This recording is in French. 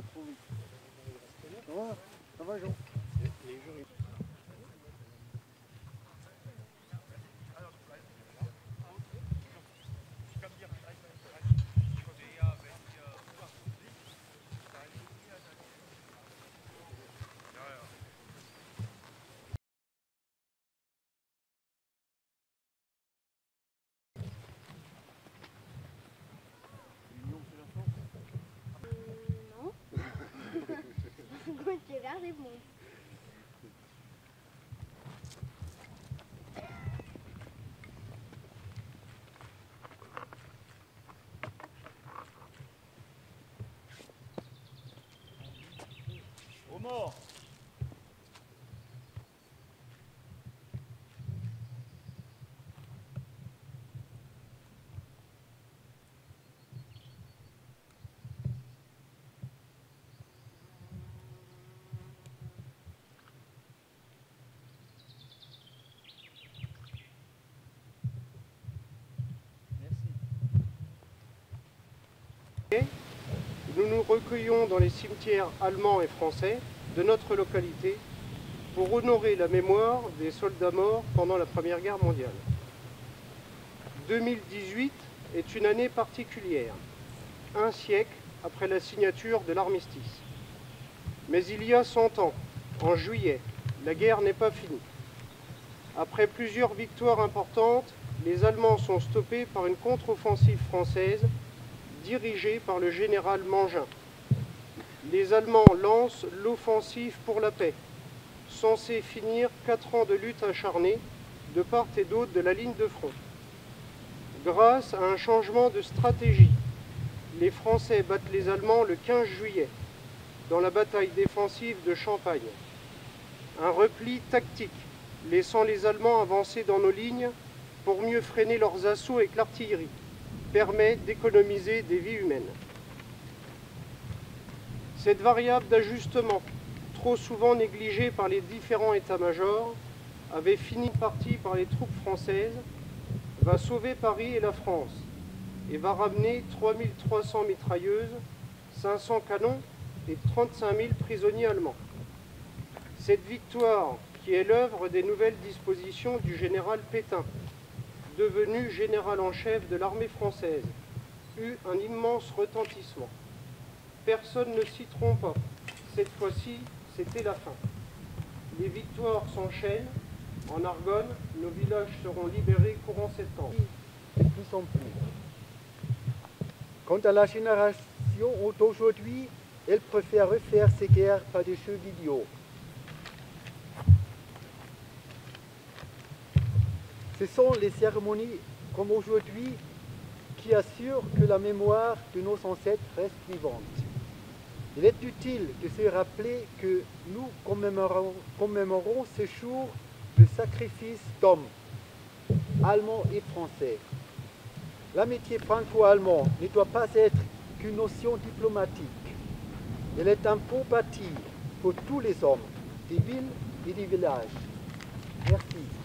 pas trop vite. Ça va Jean? Non. Tu la réponse. Au mort. Nous nous recueillons dans les cimetières allemands et français de notre localité pour honorer la mémoire des soldats morts pendant la Première Guerre mondiale. 2018 est une année particulière, un siècle après la signature de l'armistice. Mais il y a 100 ans, en juillet, la guerre n'est pas finie. Après plusieurs victoires importantes, les Allemands sont stoppés par une contre-offensive française dirigée par le général Mangin. Les Allemands lancent l'offensive pour la paix, censée finir 4 ans de lutte acharnée de part et d'autre de la ligne de front. Grâce à un changement de stratégie, les Français battent les Allemands le 15 juillet, dans la bataille défensive de Champagne. Un repli tactique, laissant les Allemands avancer dans nos lignes pour mieux freiner leurs assauts avec l'artillerie, permet d'économiser des vies humaines. Cette variable d'ajustement, trop souvent négligée par les différents états-majors, avait fini partie par les troupes françaises, va sauver Paris et la France, et va ramener 3300 mitrailleuses, 500 canons et 35 000 prisonniers allemands. Cette victoire, qui est l'œuvre des nouvelles dispositions du général Pétain, devenu général en chef de l'armée française, eut un immense retentissement. Personne ne s'y trompa. Cette fois-ci, c'était la fin. Les victoires s'enchaînent. En Argonne, nos villages seront libérés courant septembre. De plus en plus. Quant à la génération d'aujourd'hui, elle préfère refaire ses guerres par des jeux vidéo. Ce sont les cérémonies comme aujourd'hui qui assurent que la mémoire de nos ancêtres reste vivante. Il est utile de se rappeler que nous commémorons ce jour le sacrifice d'hommes, allemands et français. L'amitié franco-allemande ne doit pas être qu'une notion diplomatique. Elle est un pot bâti pour tous les hommes, des villes et des villages. Merci.